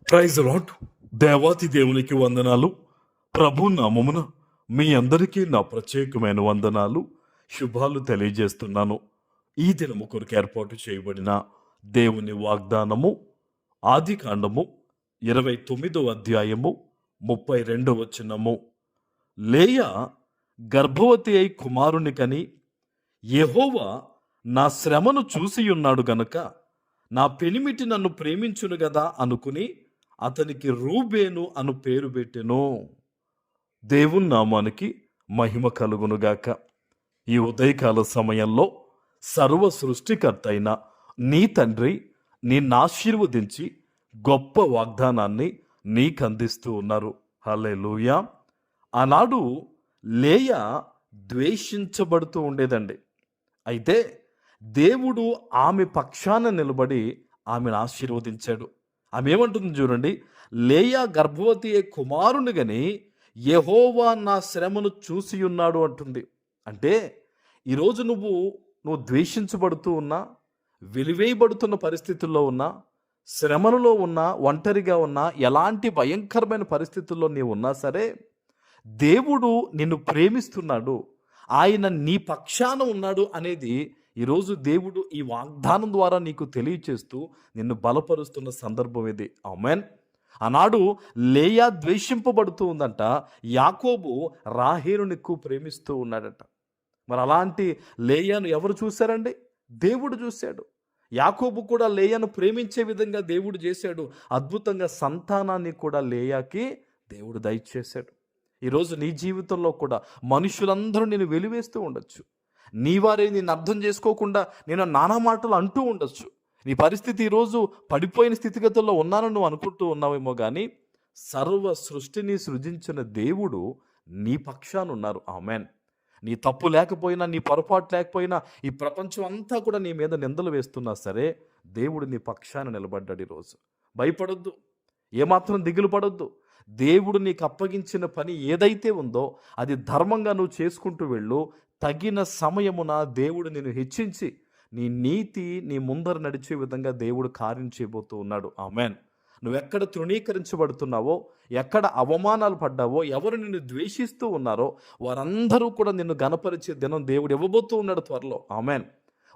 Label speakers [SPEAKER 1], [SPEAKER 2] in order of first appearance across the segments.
[SPEAKER 1] Praise lord. దేవాతి దేవునికి వందనాలు. ప్రభు నామమున మీ అందరికీ నా ప్రత్యేకమైన వందనాలు, శుభాలు తెలియజేస్తున్నాను. ఈ దినము కొరకు ఏర్పాటు చేయబడిన దేవుని వాగ్దానము ఆది కాండము 29వ అధ్యాయము 32వ వచనము. లేయా గర్భవతి అయి కుమారుని కని, యెహోవా నా శ్రమను చూసియున్నాడు గనుక నా పెనిమిటి నన్ను ప్రేమించును గదా అనుకుని అతనికి రూబేను అను పేరు పెట్టెను. దేవుని నామానికి మహిమ కలుగునుగాక. ఈ ఉదయకాల సమయంలో సర్వ సృష్టికర్త అయిన నీ తండ్రి నిన్నాశీర్వదించి గొప్ప వాగ్దానాన్ని నీకు అందిస్తూ ఉన్నారు. హల్లెలూయా. ఆనాడు లేయా ద్వేషించబడుతూ ఉండేదండి. అయితే దేవుడు ఆమె పక్షాన నిలబడి ఆమెను ఆశీర్వదించాడు. ఆమె ఏమంటుంది చూడండి, లేయా గర్భవతి అయ్యే కుమారుని గని యెహోవా నా శ్రమను చూసి ఉన్నాడు అంటుంది. అంటే ఈరోజు నువ్వు ద్వేషించబడుతూ ఉన్నా, వెలివేయబడుతున్న పరిస్థితుల్లో ఉన్నా, శ్రమలలో ఉన్నా, ఒంటరిగా ఉన్నా, ఎలాంటి భయంకరమైన పరిస్థితుల్లో నీవు ఉన్నా సరే, దేవుడు నిన్ను ప్రేమిస్తున్నాడు, ఆయన నీ పక్షాన ఉన్నాడు అనేది ఈరోజు దేవుడు ఈ వాగ్దానం ద్వారా నీకు తెలియచేస్తూ నిన్ను బలపరుస్తున్న సందర్భం ఇది. ఆమేన్. ఆనాడు లేయా ద్వేషింపబడుతూ ఉందంట, యాకోబు రాహేలుని ఎక్కువ ప్రేమిస్తూ ఉన్నాడట. మరి అలాంటి లేయాను ఎవరు చూశారండి? దేవుడు చూశాడు. యాకోబు కూడా లేయాను ప్రేమించే విధంగా దేవుడు చేశాడు. అద్భుతంగా సంతానాన్ని కూడా లేయాకి దేవుడు దయచేశాడు. ఈరోజు నీ జీవితంలో కూడా మనుషులందరూ నేను వెలివేస్తూ ఉండొచ్చు. నీ వారే నిన్ను అర్థం చేసుకోకుండా నేను నానా మాటలు అంటూ ఉండొచ్చు. నీ పరిస్థితి ఈరోజు పడిపోయిన స్థితిగతుల్లో ఉన్నానని నువ్వు అనుకుంటూ ఉన్నావేమో, కానీ సర్వ సృష్టిని సృజించిన దేవుడు నీ పక్షాన ఉన్నారు. ఆమేన్. నీ తప్పు లేకపోయినా, నీ పొరపాటు లేకపోయినా, ఈ ప్రపంచం అంతా కూడా నీ మీద నిందలు వేస్తున్నా సరే, దేవుడు నీ పక్షాన నిలబడ్డాడు. ఈరోజు భయపడొద్దు, ఏమాత్రం దిగులు పడొద్దు. దేవుడు నీకు అప్పగించిన పని ఏదైతే ఉందో అది ధర్మంగా నువ్వు చేసుకుంటూ వెళ్ళు. తగిన సమయమున దేవుడు నిన్ను హెచ్చించి నీ నీతి నీ ముందర నడిచే విధంగా దేవుడు కార్యం చేయబోతూ ఉన్నాడు. ఆమేన్. నువ్వెక్కడ తృణీకరించబడుతున్నావో, ఎక్కడ అవమానాలు పడ్డావో, ఎవరు నిన్ను ద్వేషిస్తూ ఉన్నారో వారందరూ కూడా నిన్ను గణపరిచే దినం దేవుడు ఇవ్వబోతూ ఉన్నాడు త్వరలో. ఆమేన్.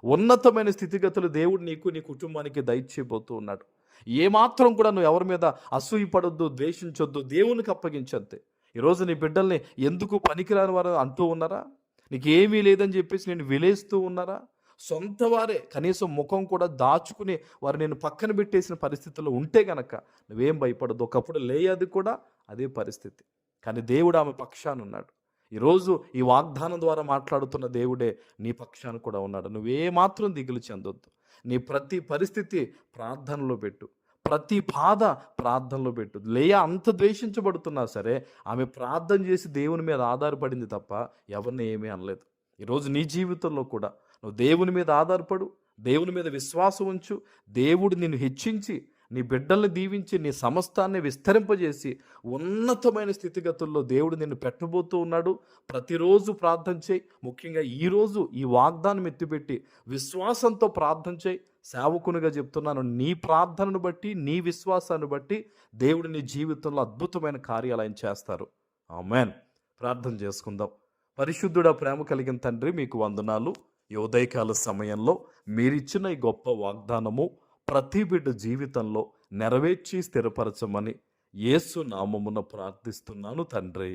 [SPEAKER 1] ఉన్నతమైన స్థితిగతులు దేవుడు నీకు, నీ కుటుంబానికి దయచేయబోతూ ఉన్నాడు. ఏమాత్రం కూడా నువ్వు ఎవరి మీద అసూయపడొద్దు, ద్వేషించొద్దు, దేవునికి అప్పగించంతే. ఈరోజు నీ బిడ్డల్ని ఎందుకు పనికిరాని వారు అంటూ ఉన్నారా? నీకు ఏమీ లేదని చెప్పేసి నేను విలేస్తూ ఉన్నారా? సొంత వారే కనీసం ముఖం కూడా దాచుకుని వారు నేను పక్కన పెట్టేసిన పరిస్థితుల్లో ఉంటే గనక నువ్వేం భయపడదు. ఒకప్పుడు లేయది కూడా అదే పరిస్థితి, కానీ దేవుడు ఆమె పక్షాన ఉన్నాడు. ఈరోజు ఈ వాగ్దానం ద్వారా మాట్లాడుతున్న దేవుడే నీ పక్షాన కూడా ఉన్నాడు. నువ్వేమాత్రం దిగులు చెందొద్దు. నీ ప్రతి పరిస్థితి ప్రార్థనలో పెట్టు, ప్రతి బాధ ప్రార్థనలో పెట్టు. లేయా అంత ద్వేషించబడుతున్నా సరే ఆమె ప్రార్థన చేసి దేవుని మీద ఆధారపడింది తప్ప ఎవరిని ఏమీ అనలేదు. ఈరోజు నీ జీవితంలో కూడా నువ్వు దేవుని మీద ఆధారపడు, దేవుని మీద విశ్వాసం ఉంచు. దేవుడు నిన్ను హెచ్చించి నీ బిడ్డల్ని దీవించి నీ సమస్తాన్ని విస్తరింపజేసి ఉన్నతమైన స్థితిగతుల్లో దేవుడు నిన్ను పెట్టబోతూ ఉన్నాడు. ప్రతిరోజు ప్రార్థన చేయి. ముఖ్యంగా ఈరోజు ఈ వాగ్దానం ఎత్తిపెట్టి విశ్వాసంతో ప్రార్థన చేయి. సేవకునిగా చెప్తున్నాను, నీ ప్రార్థనను బట్టి, నీ విశ్వాసాన్ని బట్టి దేవుడు నీ జీవితంలో అద్భుతమైన కార్యాలు ఆయన చేస్తారు. ఆమేన్. ప్రార్థన చేసుకుందాం. పరిశుద్ధుడా, ప్రేమ కలిగిన తండ్రి, మీకు వందనాలు. ఈ ఉదయకాల సమయంలో మీరిచ్చిన ఈ గొప్ప వాగ్దానము ప్రతి బిడ్డ జీవితంలో నెరవేర్చి స్థిరపరచమని యేసు నామమున ప్రార్థిస్తున్నాను తండ్రి.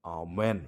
[SPEAKER 1] ఆమేన్.